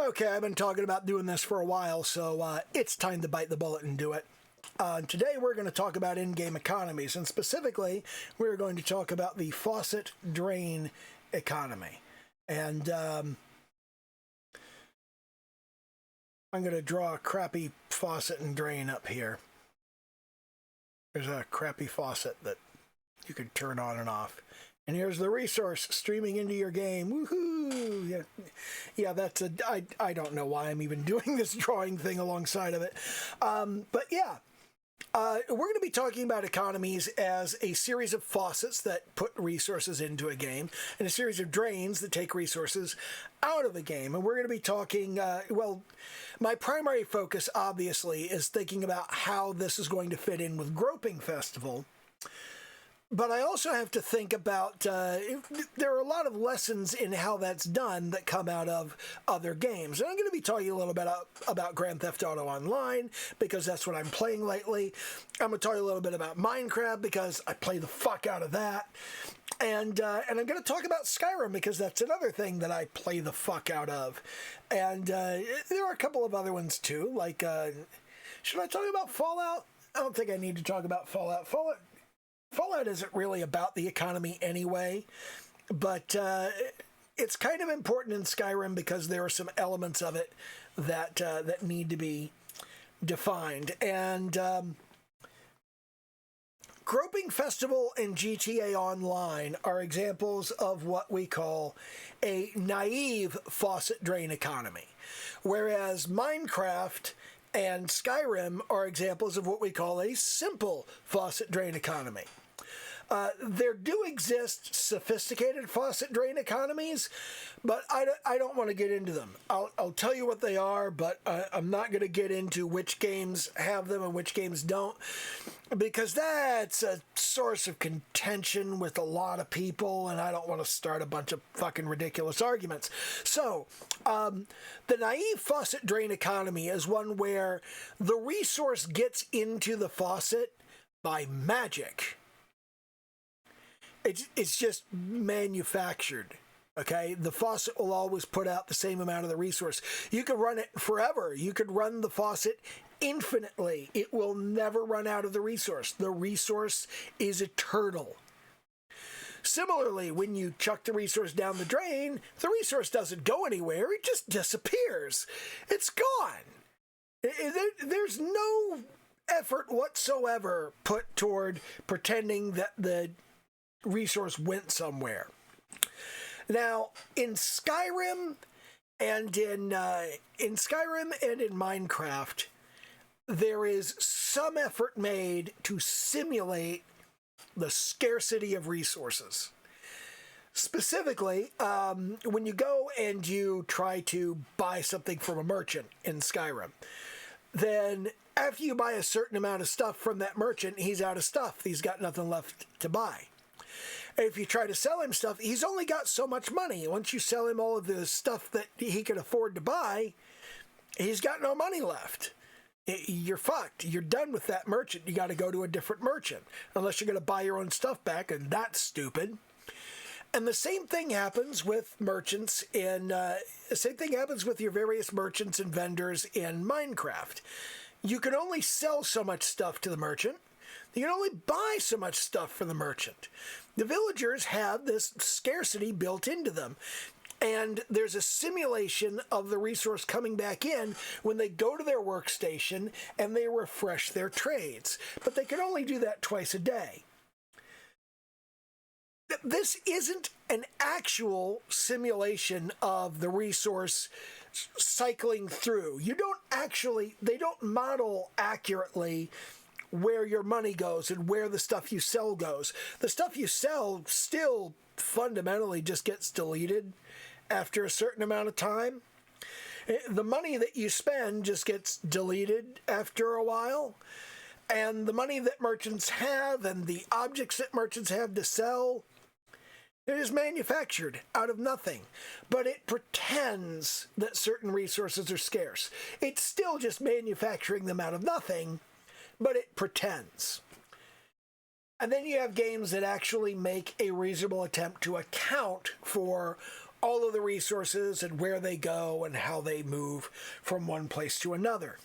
Okay, I've been talking about doing this for a while, so it's time to bite the bullet and do it. Today we're going to talk about in-game economies, and specifically we're going to talk about the faucet drain economy. And I'm going to draw a crappy faucet and drain up here. There's a crappy faucet that you can turn on and off. And here's the resource streaming into your game. Woohoo! Yeah, that's I don't know why I'm even doing this drawing thing alongside of it. But yeah, we're going to be talking about economies as a series of faucets that put resources into a game and a series of drains that take resources out of a game. And we're going to be talking, well, my primary focus, obviously, is thinking about how this is going to fit in with Groping Festival. But I also have to think about, there are a lot of lessons in how that's done that come out of other games. And I'm going to be talking a little bit about Grand Theft Auto Online, because that's what I'm playing lately. I'm going to talk a little bit about Minecraft, because I play the fuck out of that. And I'm going to talk about Skyrim, because that's another thing that I play the fuck out of. And there are a couple of other ones too, like, should I talk about Fallout? I don't think I need to talk about Fallout. Fallout isn't really about the economy anyway, but it's kind of important in Skyrim because there are some elements of it that that need to be defined. And Groping Festival and GTA Online are examples of what we call a naive faucet drain economy, whereas Minecraft and Skyrim are examples of what we call a simple faucet drain economy. There do exist sophisticated faucet drain economies, but I don't want to get into them. I'll tell you what they are, but I'm not going to get into which games have them and which games don't, because that's a source of contention with a lot of people, and I don't want to start a bunch of fucking ridiculous arguments. So, the naive faucet drain economy is one where the resource gets into the faucet by magic. It's just manufactured, okay? The faucet will always put out the same amount of the resource. You could run it forever. You could run the faucet infinitely. It will never run out of the resource. The resource is eternal. Similarly, when you chuck the resource down the drain, the resource doesn't go anywhere. It just disappears. It's gone. There's no effort whatsoever put toward pretending that the resource went somewhere. Now, in Skyrim and in Minecraft, there is some effort made to simulate the scarcity of resources. Specifically, when you go and you try to buy something from a merchant in Skyrim, then after you buy a certain amount of stuff from that merchant, he's out of stuff. He's got nothing left to buy. If you try to sell him stuff, he's only got so much money. Once you sell him all of the stuff that he can afford to buy, he's got no money left. You're fucked. You're done with that merchant. You got to go to a different merchant, unless you're going to buy your own stuff back, and that's stupid. And the same thing happens with merchants same thing happens with your various merchants and vendors in Minecraft. You can only sell so much stuff to the merchant. You can only buy so much stuff from the merchant. The villagers have this scarcity built into them. And there's a simulation of the resource coming back in when they go to their workstation and they refresh their trades. But they can only do that twice a day. This isn't an actual simulation of the resource cycling through. They don't model accurately where your money goes and where the stuff you sell goes. The stuff you sell still fundamentally just gets deleted after a certain amount of time. The money that you spend just gets deleted after a while. And the money that merchants have and the objects that merchants have to sell, it is manufactured out of nothing. But it pretends that certain resources are scarce. It's still just manufacturing them out of nothing, but it pretends. And then you have games that actually make a reasonable attempt to account for all of the resources and where they go and how they move from one place to another.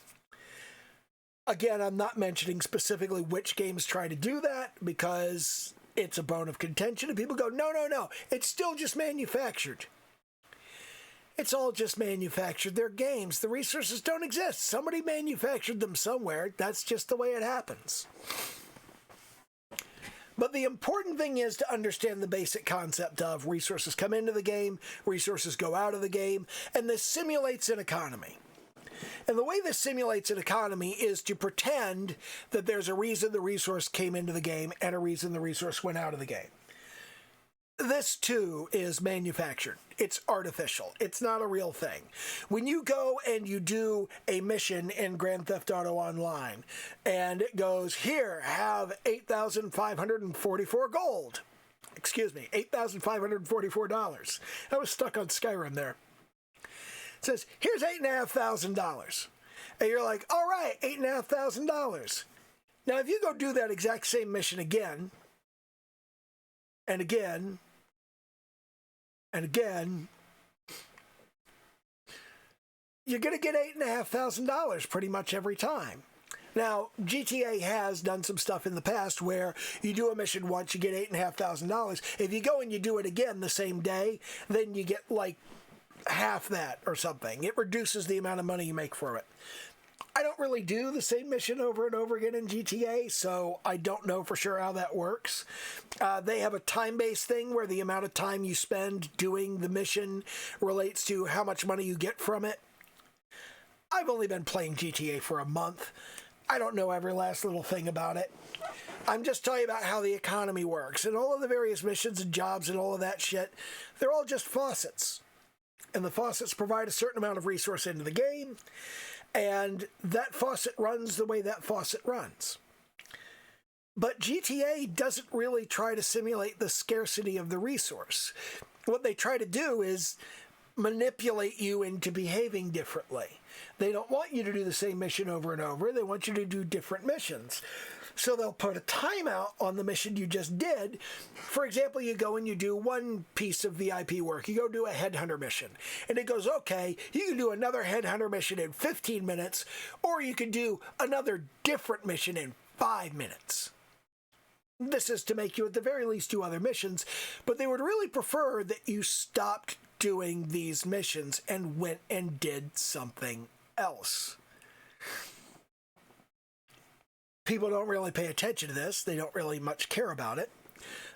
Again, I'm not mentioning specifically which games try to do that because it's a bone of contention, and people go, no, it's still just manufactured. It's all just manufactured. They're games. The resources don't exist. Somebody manufactured them somewhere. That's just the way it happens. But the important thing is to understand the basic concept of resources come into the game, resources go out of the game, and this simulates an economy. And the way this simulates an economy is to pretend that there's a reason the resource came into the game and a reason the resource went out of the game. This, too, is manufactured. It's artificial. It's not a real thing. When you go and you do a mission in Grand Theft Auto Online, and it goes, here, have 8,544 gold. Excuse me, $8,544. I was stuck on Skyrim there. It says, here's $8,500. And you're like, all right, $8,500. Now, if you go do that exact same mission again, and again, and again, you're going to get $8,500 pretty much every time. Now, GTA has done some stuff in the past where you do a mission once, you get $8,500. If you go and you do it again the same day, then you get like half that or something. It reduces the amount of money you make for it. I don't really do the same mission over and over again in GTA, so I don't know for sure how that works. They have a time-based thing where the amount of time you spend doing the mission relates to how much money you get from it. I've only been playing GTA for a month. I don't know every last little thing about it. I'm just telling you about how the economy works, and all of the various missions and jobs and all of that shit, they're all just faucets. And the faucets provide a certain amount of resource into the game, and that faucet runs the way that faucet runs. But GTA doesn't really try to simulate the scarcity of the resource. What they try to do is manipulate you into behaving differently. They don't want you to do the same mission over and over. They want you to do different missions. So they'll put a timeout on the mission you just did. For example, you go and you do one piece of VIP work. You go do a headhunter mission. And it goes, okay, you can do another headhunter mission in 15 minutes, or you can do another different mission in 5 minutes. This is to make you at the very least do other missions, but they would really prefer that you stopped doing these missions and went and did something else. People don't really pay attention to this. They don't really much care about it.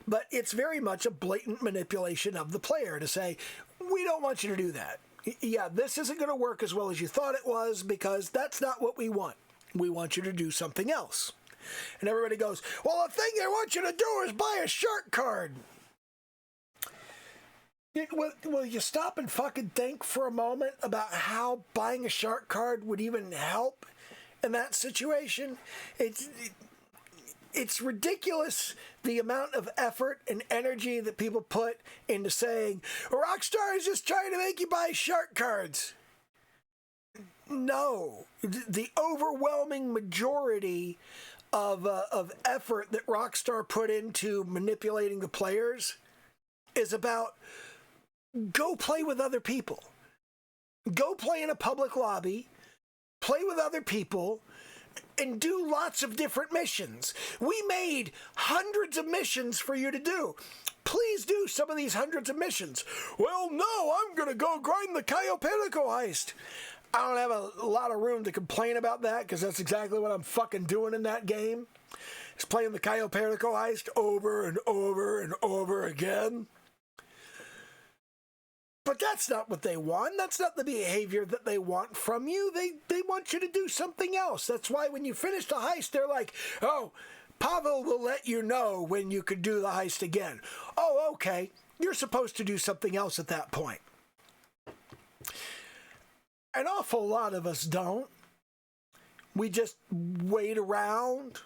But it's very much a blatant manipulation of the player to say, we don't want you to do that. Yeah, this isn't going to work as well as you thought it was because that's not what we want. We want you to do something else. And everybody goes, well, the thing they want you to do is buy a shark card. Will you stop and fucking think for a moment about how buying a shark card would even help in that situation? It's ridiculous the amount of effort and energy that people put into saying, Rockstar is just trying to make you buy shark cards. No. The overwhelming majority of effort that Rockstar put into manipulating the players is about go play with other people. Go play in a public lobby, play with other people, and do lots of different missions. We made hundreds of missions for you to do. Please do some of these hundreds of missions. Well, no, I'm going to go grind the Cayo Perico heist. I don't have a lot of room to complain about that because that's exactly what I'm fucking doing in that game. Is playing the Cayo Perico heist over and over and over again. But that's not what they want. That's not the behavior that they want from you. They want you to do something else. That's why when you finish the heist, they're like, oh, Pavel will let you know when you could do the heist again. Oh, okay. You're supposed to do something else at that point. An awful lot of us don't. We just wait around,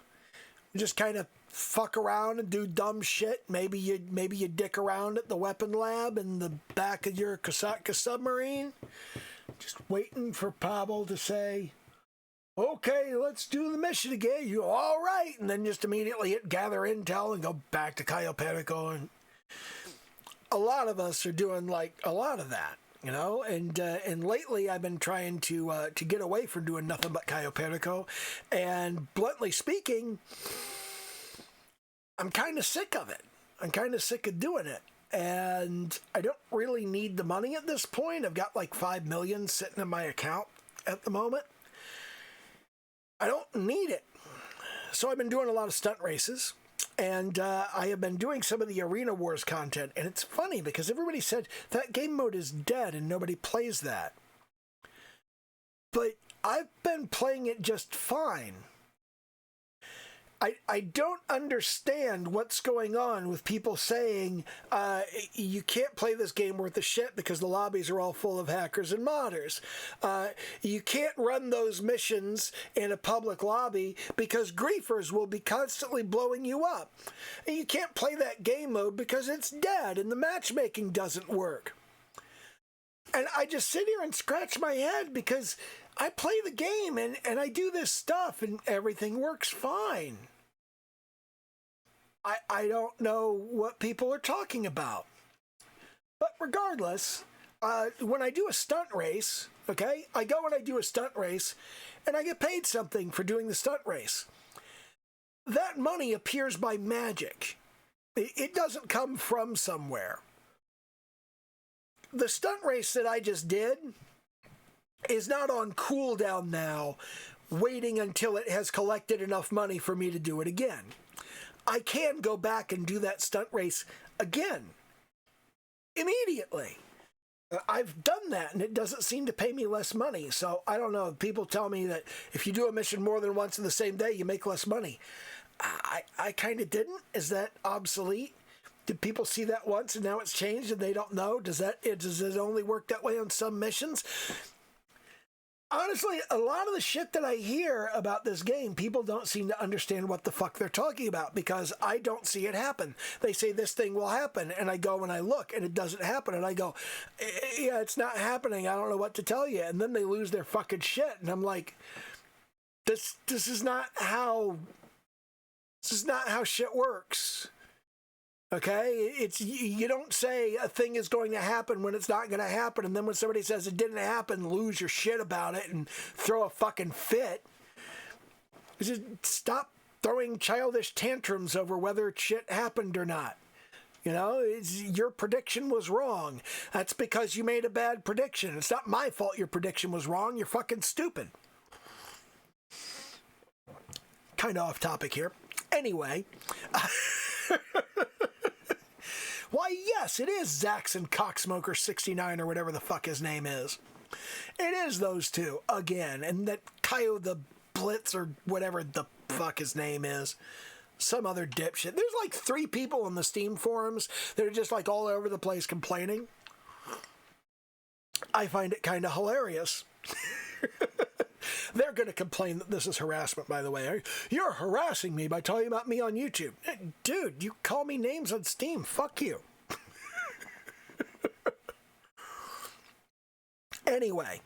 just kind of fuck around and do dumb shit. Maybe you dick around at the weapon lab in the back of your Kosatka submarine, just waiting for Pavel to say, okay, let's do the mission again. You all right? And then just immediately hit gather intel and go back to Cayo Perico. And a lot of us are doing like a lot of that, you know, and lately I've been trying to get away from doing nothing but Cayo Perico, and bluntly speaking, I'm kind of sick of it. I'm kind of sick of doing it, and I don't really need the money at this point. I've got like 5 million sitting in my account at the moment. I don't need it, so I've been doing a lot of stunt races. And I have been doing some of the Arena Wars content, and it's funny because everybody said that game mode is dead and nobody plays that. But I've been playing it just fine. I don't understand what's going on with people saying you can't play this game worth of shit because the lobbies are all full of hackers and modders. You can't run those missions in a public lobby because griefers will be constantly blowing you up. And you can't play that game mode because it's dead and the matchmaking doesn't work. And I just sit here and scratch my head because I play the game and I do this stuff and everything works fine. I don't know what people are talking about. But regardless, when I do a stunt race, okay, I go and I do a stunt race and I get paid something for doing the stunt race. That money appears by magic. It doesn't come from somewhere. The stunt race that I just did is not on cooldown now, waiting until it has collected enough money for me to do it again. I can go back and do that stunt race again, immediately. I've done that, and it doesn't seem to pay me less money. So, I don't know. People tell me that if you do a mission more than once in the same day, you make less money. I kind of didn't. Is that obsolete? Did people see that once and now it's changed and they don't know? Does it only work that way on some missions? Honestly, a lot of the shit that I hear about this game, people don't seem to understand what the fuck they're talking about because I don't see it happen. They say this thing will happen, and I go and I look, and it doesn't happen, and I go, yeah, it's not happening. I don't know what to tell you. And then they lose their fucking shit, and I'm like, this is not how shit works. Okay, you don't say a thing is going to happen when it's not going to happen, and then when somebody says it didn't happen, lose your shit about it and throw a fucking fit. Just stop throwing childish tantrums over whether shit happened or not. You know, your prediction was wrong. That's because you made a bad prediction. It's not my fault your prediction was wrong. You're fucking stupid. Kind of off topic here. Anyway. Why, yes, it is Zaxxon Cocksmoker 69 or whatever the fuck his name is. It is those two, again. And that Cayo the Blitz or whatever the fuck his name is. Some other dipshit. There's like 3 people on the Steam forums that are just like all over the place complaining. I find it kind of hilarious. They're going to complain that this is harassment, by the way. You're harassing me by talking about me on YouTube. Dude, you call me names on Steam. Fuck you. Anyway,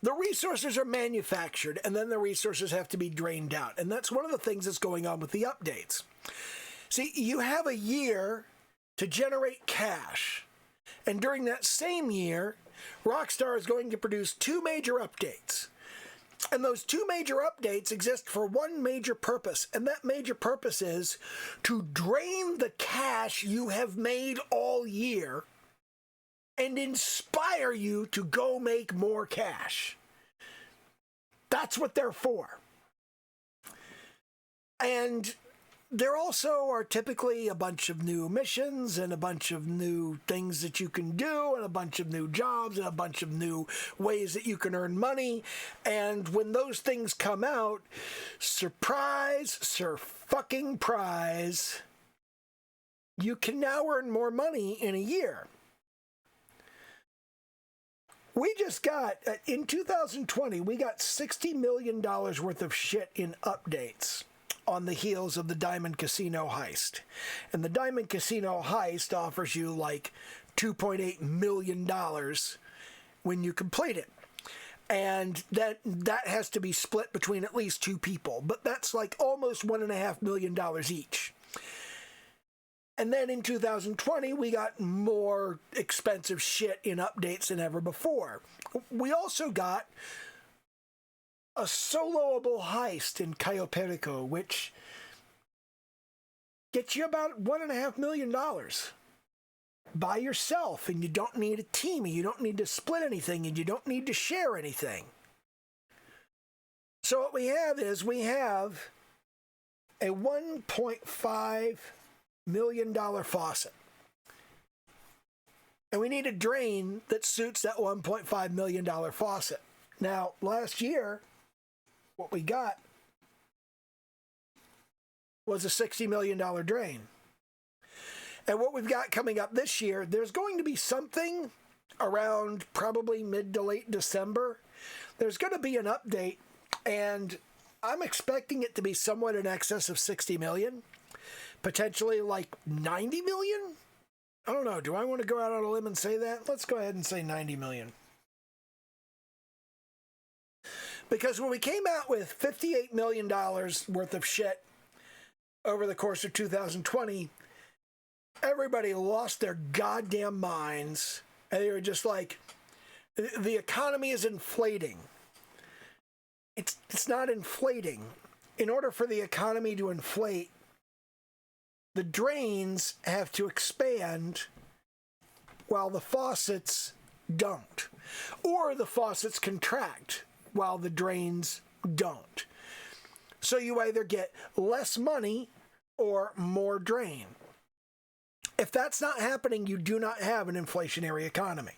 the resources are manufactured, and then the resources have to be drained out. And that's one of the things that's going on with the updates. See, you have a year to generate cash. And during that same year, Rockstar is going to produce 2 major updates. And those 2 major updates exist for one major purpose, and that major purpose is to drain the cash you have made all year and inspire you to go make more cash. That's what they're for. And there also are typically a bunch of new missions and a bunch of new things that you can do and a bunch of new jobs and a bunch of new ways that you can earn money. And when those things come out, surprise, sir-fucking-prise, you can now earn more money in a year. We just got, in 2020, we got $60 million worth of shit in updates on the heels of the Diamond Casino heist. And the Diamond Casino heist offers you like $2.8 million when you complete it. And that has to be split between at least 2 people. But that's like almost $1.5 million each. And then in 2020, we got more expensive shit in updates than ever before. We also got a soloable heist in Cayo Perico, which gets you about $1.5 million by yourself, and you don't need a team, and you don't need to split anything, and you don't need to share anything. So what we have is a $1.5 million faucet. And we need a drain that suits that $1.5 million faucet. Now, last year, what we got was a $60 million drain. And what we've got coming up this year, there's going to be something around probably mid to late December. There's going to be an update, and I'm expecting it to be somewhat in excess of 60 million, potentially like 90 million. I don't know. Do I want to go out on a limb and say that? Let's go ahead and say 90 million. Because when we came out with $58 million worth of shit over the course of 2020, everybody lost their goddamn minds, and they were just like, the economy is inflating. It's not inflating. In order for the economy to inflate, the drains have to expand while the faucets don't. Or the faucets contract while the drains don't. So you either get less money or more drain. If that's not happening, you do not have an inflationary economy.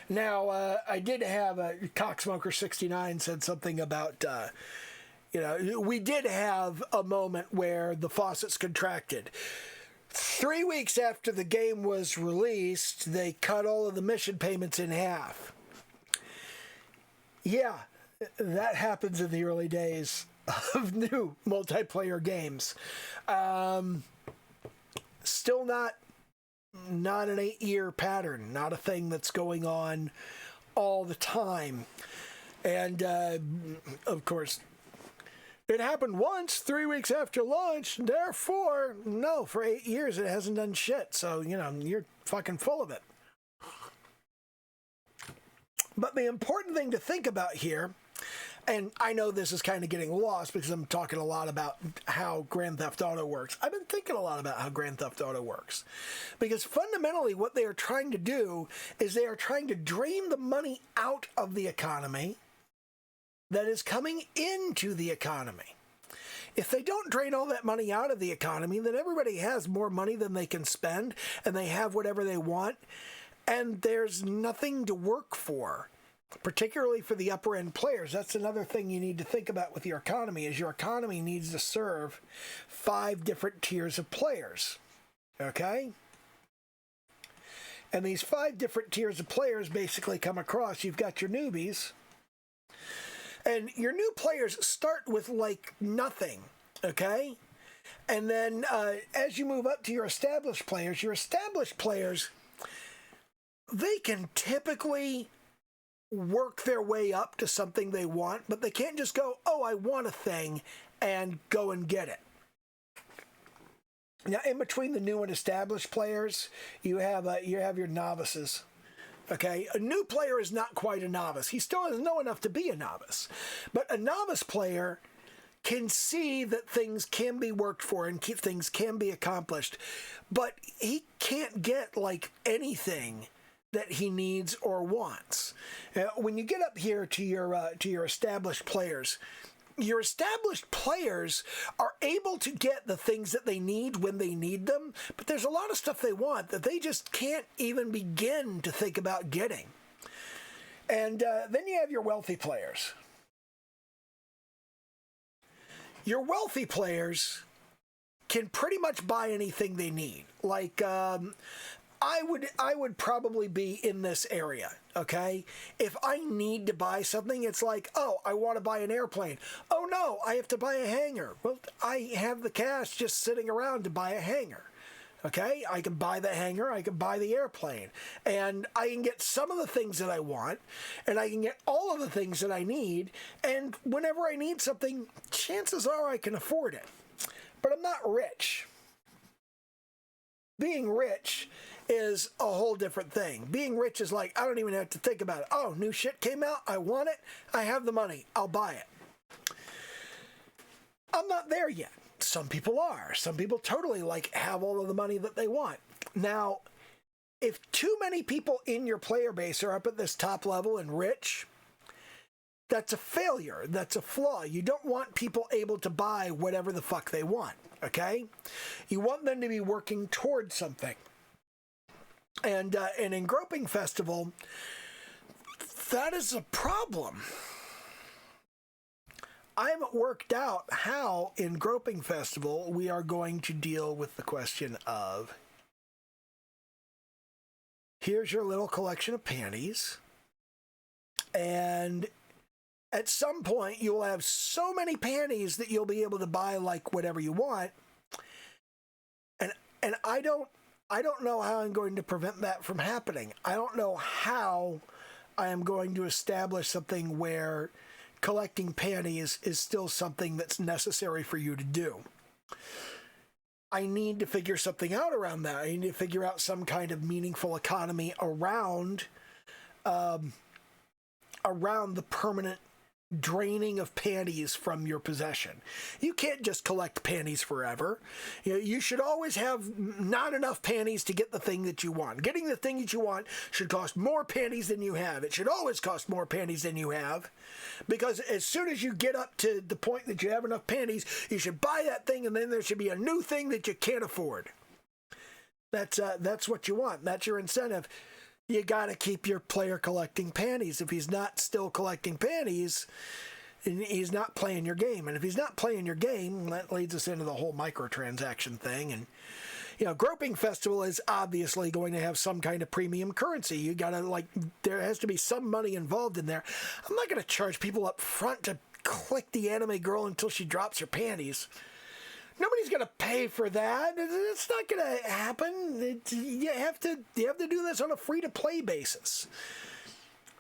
Now, I did have Cocksmoker69 said something about, we did have a moment where the faucets contracted. 3 weeks after the game was released, they cut all of the mission payments in half. Yeah, that happens in the early days of new multiplayer games. Still not an 8-year pattern, not a thing that's going on all the time. And, of course, it happened once, 3 weeks after launch. Therefore, no, for 8 years it hasn't done shit. So, you're fucking full of it. But the important thing to think about here, and I know this is kind of getting lost because I'm talking a lot about how Grand Theft Auto works. I've been thinking a lot about how Grand Theft Auto works. Because fundamentally what they are trying to do is they are trying to drain the money out of the economy that is coming into the economy. If they don't drain all that money out of the economy, then everybody has more money than they can spend, and they have whatever they want, and there's nothing to work for. Particularly for the upper end players. That's another thing you need to think about with your economy, is your economy needs to serve 5 different tiers of players. Okay? And these 5 different tiers of players basically come across. You've got your newbies. And your new players start with like nothing. Okay? And then as you move up to your established players, they can typically work their way up to something they want, but they can't just go, oh, I want a thing, and go and get it. Now, in between the new and established players, you have your novices. Okay, a new player is not quite a novice. He still doesn't know enough to be a novice, but a novice player can see that things can be worked for and things can be accomplished, but he can't get like anything that he needs or wants. When you get up here to your established players, your established players are able to get the things that they need when they need them, but there's a lot of stuff they want that they just can't even begin to think about getting. And then you have your wealthy players. Your wealthy players can pretty much buy anything they need. Like, I would probably be in this area, okay? If I need to buy something, it's like, oh, I want to buy an airplane. Oh, no, I have to buy a hangar. Well, I have the cash just sitting around to buy a hangar, okay? I can buy the hangar, I can buy the airplane, and I can get some of the things that I want, and I can get all of the things that I need, and whenever I need something, chances are I can afford it. But I'm not rich. Being rich is a whole different thing. Being rich is like, I don't even have to think about it. Oh, new shit came out. I want it. I have the money. I'll buy it. I'm not there yet. Some people are. Some people totally like have all of the money that they want. Now, if too many people in your player base are up at this top level and rich, that's a failure. That's a flaw. You don't want people able to buy whatever the fuck they want, okay? You want them to be working towards something. And in Groping Festival, that is a problem. I haven't worked out how in Groping Festival we are going to deal with the question of, here's your little collection of panties, and at some point you'll have so many panties that you'll be able to buy like whatever you want, and I don't know how I'm going to prevent that from happening. I don't know how I am going to establish something where collecting panties is still something that's necessary for you to do. I need to figure something out around that. I need to figure out some kind of meaningful economy around the permanent draining of panties from your possession. You can't just collect panties forever. You should always have not enough panties to get the thing that you want. Getting the thing that you want should cost more panties than you have. It should always cost more panties than you have, because as soon as you get up to the point that you have enough panties, you should buy that thing, and then there should be a new thing that you can't afford. That's what you want. That's your incentive. You got to keep your player collecting panties. If he's not still collecting panties, he's not playing your game. And if he's not playing your game, that leads us into the whole microtransaction thing. And, Groping Festival is obviously going to have some kind of premium currency. You got to, there has to be some money involved in there. I'm not going to charge people up front to click the anime girl until she drops her panties. Nobody's going to pay for that. It's not going to happen. You have to do this on a free-to-play basis.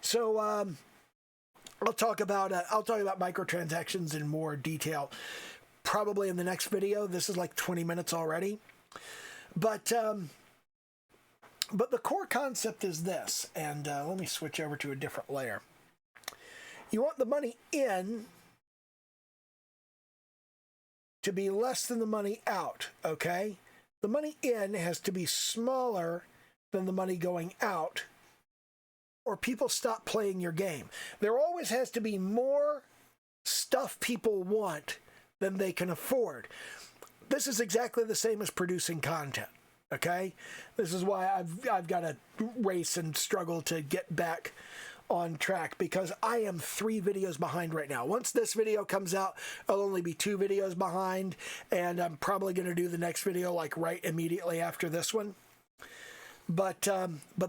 So I'll talk about microtransactions in more detail probably in the next video. This is like 20 minutes already. But the core concept is this, and let me switch over to a different layer. You want the money in to be less than the money out, okay? The money in has to be smaller than the money going out, or people stop playing your game. There always has to be more stuff people want than they can afford. This is exactly the same as producing content, okay? This is why I've got to race and struggle to get back on track, because I am 3 videos behind right now. Once this video comes out, I'll only be 2 videos behind, and I'm probably going to do the next video like right immediately after this one. But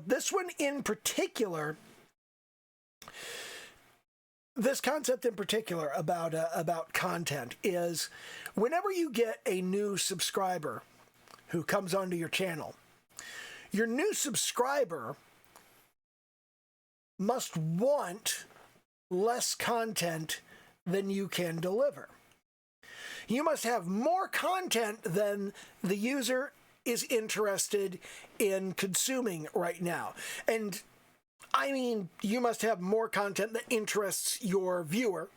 this one in particular, this concept in particular about content is, whenever you get a new subscriber who comes onto your channel, your new subscriber must want less content than you can deliver. You must have more content than the user is interested in consuming right now. And I mean, you must have more content that interests your viewer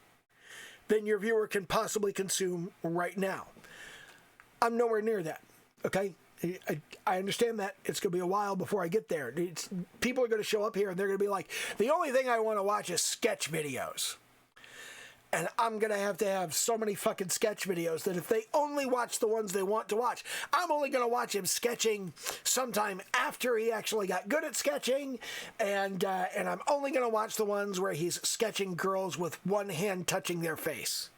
than your viewer can possibly consume right now. I'm nowhere near that, okay? I understand that it's going to be a while before I get there. People are going to show up here and they're going to be like, the only thing I want to watch is sketch videos. And I'm going to have so many fucking sketch videos that if they only watch the ones they want to watch, I'm only going to watch him sketching sometime after he actually got good at sketching. And I'm only going to watch the ones where he's sketching girls with one hand touching their face.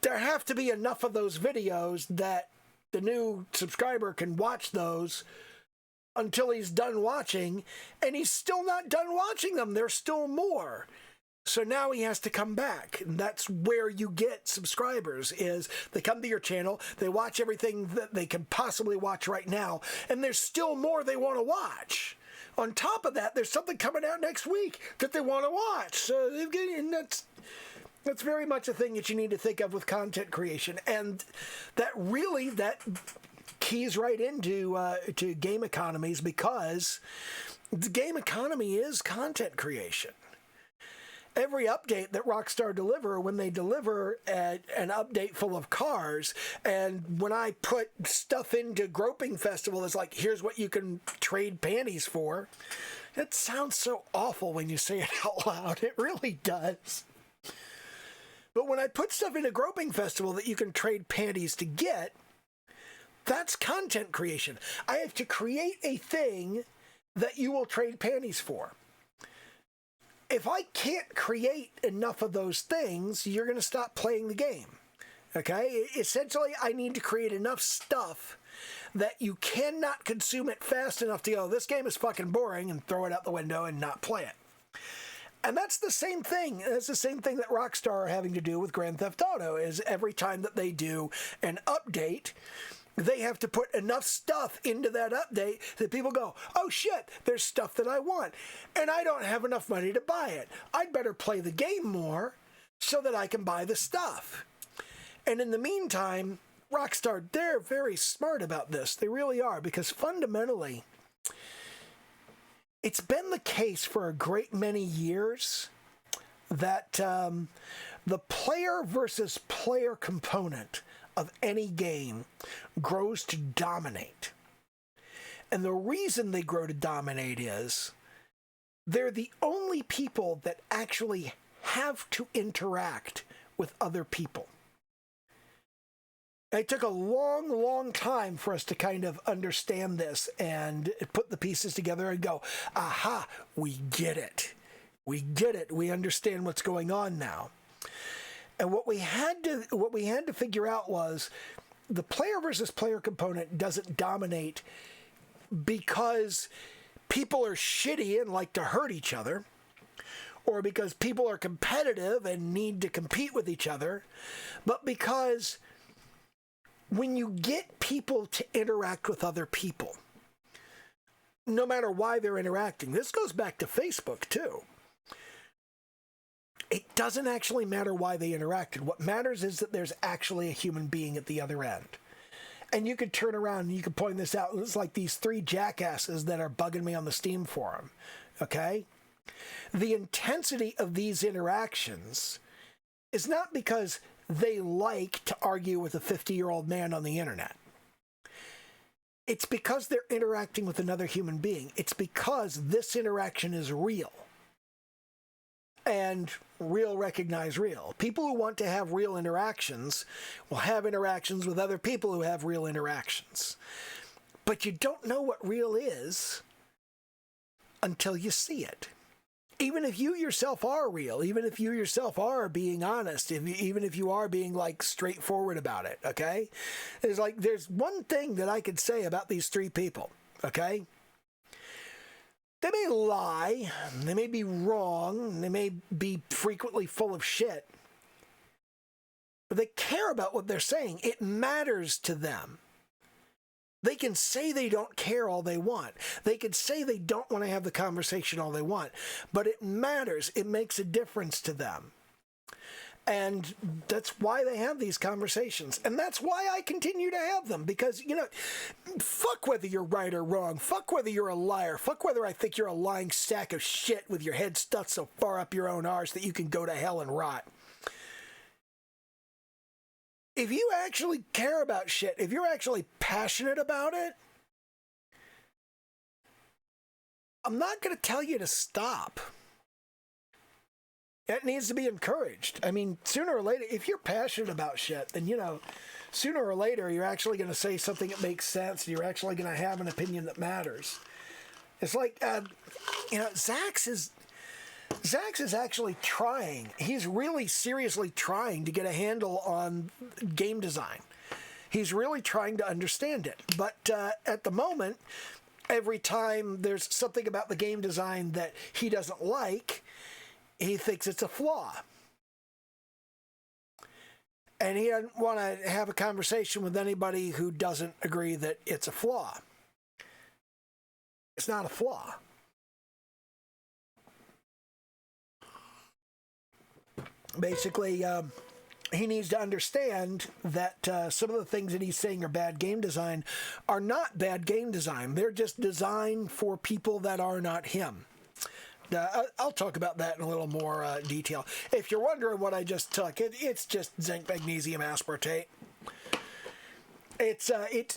There have to be enough of those videos that the new subscriber can watch those until he's done watching, and he's still not done watching them. There's still more. So now he has to come back. And that's where you get subscribers, is they come to your channel, they watch everything that they can possibly watch right now, and there's still more they want to watch. On top of that, there's something coming out next week that they want to watch. So and that's very much a thing that you need to think of with content creation. And that keys right into to game economies, because the game economy is content creation. Every update that Rockstar deliver, when they deliver an update full of cars, and when I put stuff into Groping Festival, it's like, here's what you can trade panties for. It sounds so awful when you say it out loud. It really does. But when I put stuff into Groping Festival that you can trade panties to get, that's content creation. I have to create a thing that you will trade panties for. If I can't create enough of those things, you're going to stop playing the game. Okay? Essentially, I need to create enough stuff that you cannot consume it fast enough to go, this game is fucking boring, and throw it out the window and not play it. And that's the same thing. That's the same thing that Rockstar are having to do with Grand Theft Auto, is every time that they do an update, they have to put enough stuff into that update that people go, oh shit, there's stuff that I want, and I don't have enough money to buy it. I'd better play the game more so that I can buy the stuff. And in the meantime, Rockstar, they're very smart about this. They really are, because fundamentally, it's been the case for a great many years that the player versus player component of any game grows to dominate. And the reason they grow to dominate is they're the only people that actually have to interact with other people. It took a long, long time for us to kind of understand this and put the pieces together and go, aha, we get it. We get it. We understand what's going on now. And what we had to figure out was the player versus player component doesn't dominate because people are shitty and like to hurt each other, or because people are competitive and need to compete with each other, but because when you get people to interact with other people, no matter why they're interacting, this goes back to Facebook too. It doesn't actually matter why they interacted. What matters is that there's actually a human being at the other end. And you could turn around and you could point this out. It's like these three jackasses that are bugging me on the Steam forum. Okay? The intensity of these interactions is not because they like to argue with a 50-year-old man on the internet. It's because they're interacting with another human being. It's because this interaction is real. And real recognize real. People who want to have real interactions will have interactions with other people who have real interactions. But you don't know what real is until you see it. Even if you yourself are real, even if you yourself are being honest, even if you are being like straightforward about it, okay? There's one thing that I could say about these three people, okay? They may lie, they may be wrong, they may be frequently full of shit, but they care about what they're saying. It matters to them. They can say they don't care all they want. They can say they don't want to have the conversation all they want, but it matters. It makes a difference to them. And that's why they have these conversations. And that's why I continue to have them. Because, fuck whether you're right or wrong. Fuck whether you're a liar. Fuck whether I think you're a lying sack of shit with your head stuck so far up your own arse that you can go to hell and rot. If you actually care about shit, if you're actually passionate about it, I'm not going to tell you to stop. It needs to be encouraged. I mean, sooner or later, if you're passionate about shit, then, sooner or later, you're actually going to say something that makes sense. You're actually going to have an opinion that matters. It's like, Zax is actually trying. He's really seriously trying to get a handle on game design. He's really trying to understand it. But at the moment, every time there's something about the game design that he doesn't like, he thinks it's a flaw. And he doesn't want to have a conversation with anybody who doesn't agree that it's a flaw. It's not a flaw. Basically, he needs to understand that some of the things that he's saying are bad game design are not bad game design. They're just designed for people that are not him. I'll talk about that in a little more detail. If you're wondering what I just took, it's just zinc magnesium aspartate.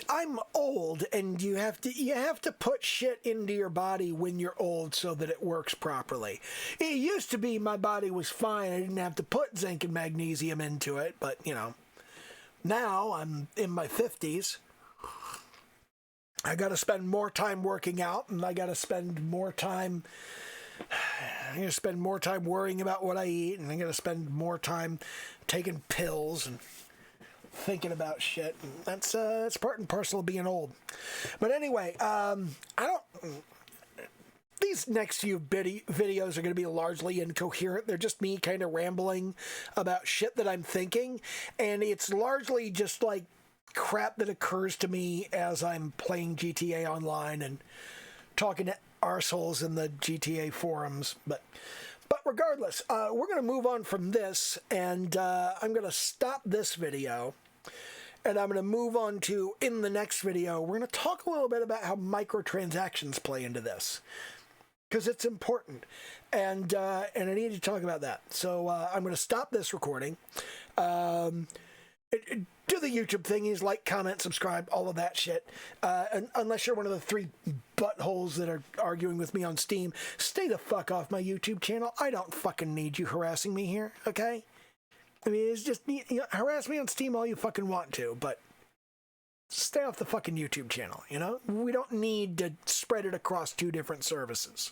I'm old, and you have to put shit into your body when you're old so that it works properly. It used to be my body was fine. I didn't have to put zinc and magnesium into it, but now I'm in my 50s. I got to spend more time working out, and I got to spend more time. I'm going to spend more time worrying about what I eat, and I'm going to spend more time taking pills and thinking about shit. That's part and parcel of being old. But anyway, these next few videos are going to be largely incoherent. They're just me kind of rambling about shit that I'm thinking, and it's largely just like crap that occurs to me as I'm playing GTA Online and talking to arseholes in the GTA forums. But regardless, we're going to move on from this, and I'm going to stop this video. And I'm going to move on to, in the next video, we're going to talk a little bit about how microtransactions play into this. Because it's important. And I need to talk about that. So I'm going to stop this recording. Do the YouTube thingies, like, comment, subscribe, all of that shit. And unless you're one of the 3 buttholes that are arguing with me on Steam, stay the fuck off my YouTube channel. I don't fucking need you harassing me here, okay? I mean, it's just, harass me on Steam all you fucking want to, but stay off the fucking YouTube channel, We don't need to spread it across 2 different services.